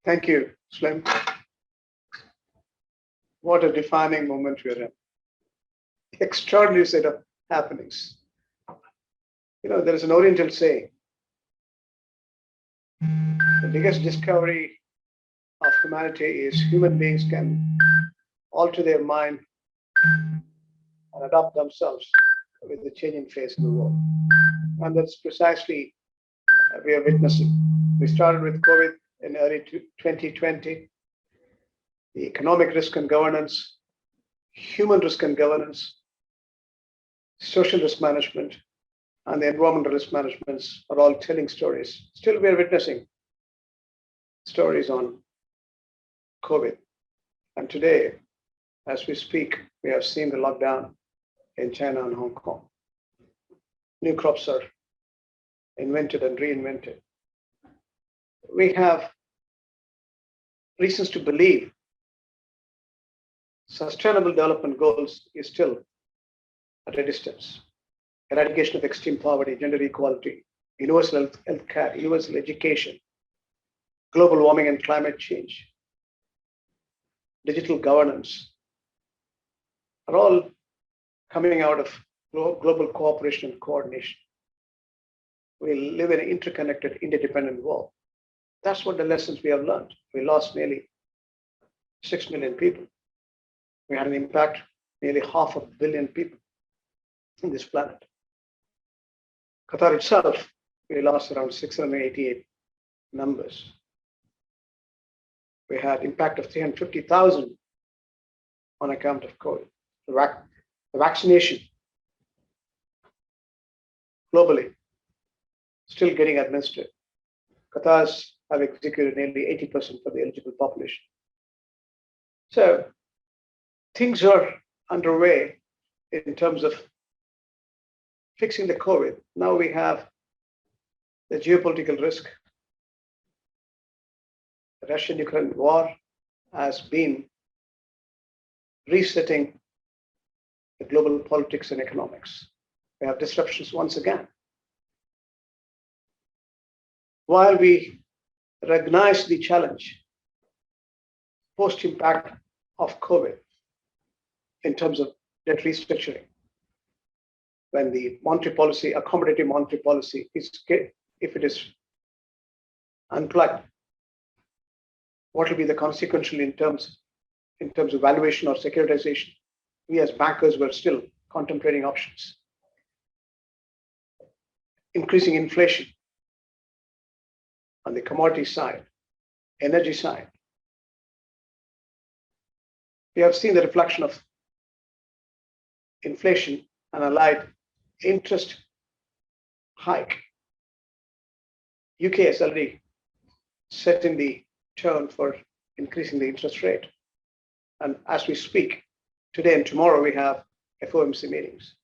Thank you, Slim. What a defining moment we're in. Extraordinary set of happenings. There is an Oriental saying, the biggest discovery of humanity is human beings can alter their mind and adapt themselves with the changing face of the world. And that's precisely what we are witnessing. We started with COVID in early 2020. The economic risk and governance, human risk and governance, social risk management, and the environmental risk managements are all telling stories. Still, we are witnessing stories on COVID. And today, as we speak, we have seen the lockdown in China and Hong Kong. New crops are invented and reinvented. We have reasons to believe sustainable development goals is still at a distance. Eradication of extreme poverty, gender equality, universal health care, universal education, global warming and climate change, digital governance are all coming out of global cooperation and coordination. We live in an interconnected, interdependent world. That's what the lessons we have learned. We lost nearly 6 million people. We had an impact nearly 500 million people on this planet. Qatar itself, we lost around 688 numbers. We had impact of 350,000 on account of COVID. The vaccination globally still getting administered. Qatar's have executed nearly 80% for the eligible population. So things are underway in terms of fixing the COVID. Now we have the geopolitical risk. The Russian-Ukraine war has been resetting the global politics and economics. We have disruptions once again. While we recognize the challenge post-impact of COVID in terms of debt restructuring, when the monetary policy, accommodative monetary policy, if it is unplugged, what will be the consequential in terms of valuation or securitization? We as bankers were still contemplating options. Increasing inflation on the commodity side, energy side. We have seen the reflection of inflation and allied interest hike. UK has already set in the tone for increasing the interest rate. And as we speak, today and tomorrow, we have FOMC meetings.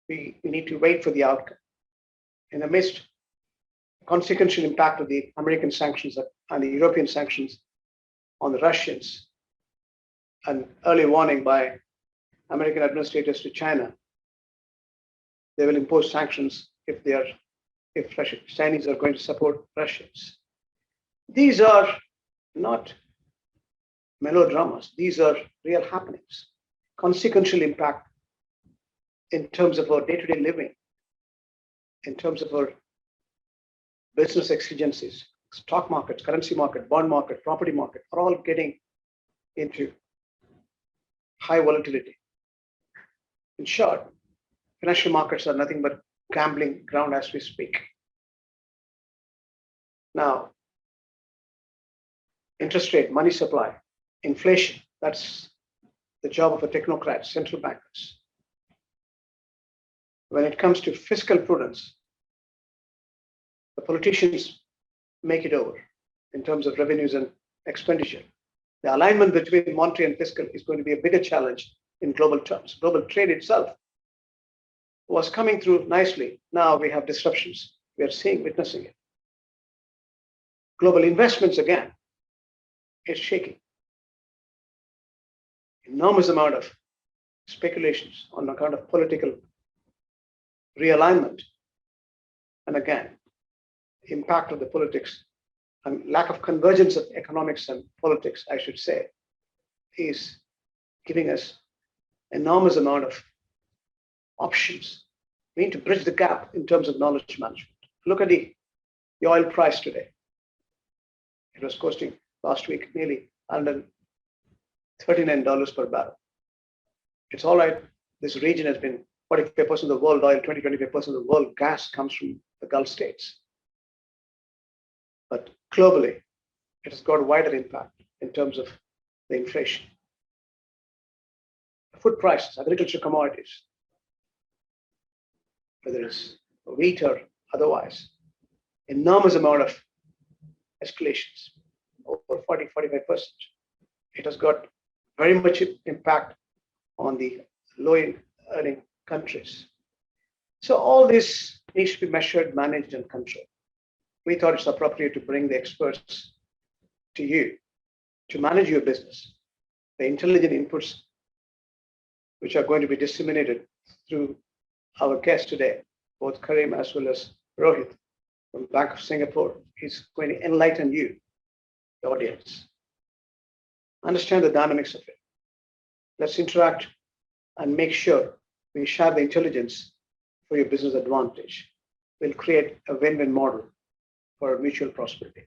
We need to wait for the outcome. In the midst, consequential impact of the American sanctions and the European sanctions on the Russians, and early warning by American administrators to China, they will impose sanctions if Chinese are going to support Russians. These are not melodramas. These are real happenings. Consequential impact in terms of our day-to-day living, in terms of our business exigencies, stock markets, currency market, bond market, property market are all getting into high volatility. In short, financial markets are nothing but gambling ground as we speak. Now, interest rate, money supply, inflation, that's the job of a technocrat, central bankers. When it comes to fiscal prudence, the politicians make it over in terms of revenues and expenditure. The alignment between monetary and fiscal is going to be a bigger challenge in global terms. Global trade itself was coming through nicely. Now we have disruptions. We are witnessing it. Global investments again is shaking. Enormous amount of speculations on account of political realignment. And again, impact of the politics and lack of convergence of economics and politics, I should say, is giving us enormous amount of options. We need to bridge the gap in terms of knowledge management. Look at the oil price today. It was costing last week nearly $139 per barrel. It's all right. This region has been 45% of the world oil, 25% of the world gas comes from the Gulf states. But globally, it has got a wider impact in terms of the inflation. Food prices, agricultural commodities, whether it's wheat or otherwise, enormous amount of escalations, over 40-45%. It has got very much impact on the low-earning countries. So all this needs to be measured, managed, and controlled. We thought it's appropriate to bring the experts to you to manage your business, the intelligent inputs which are going to be disseminated through our guest today, both Karim as well as Rohit from Bank of Singapore. He's going to enlighten you, the audience. Understand the dynamics of it. Let's interact and make sure we share the intelligence for your business advantage. We'll create a win-win model for mutual prosperity.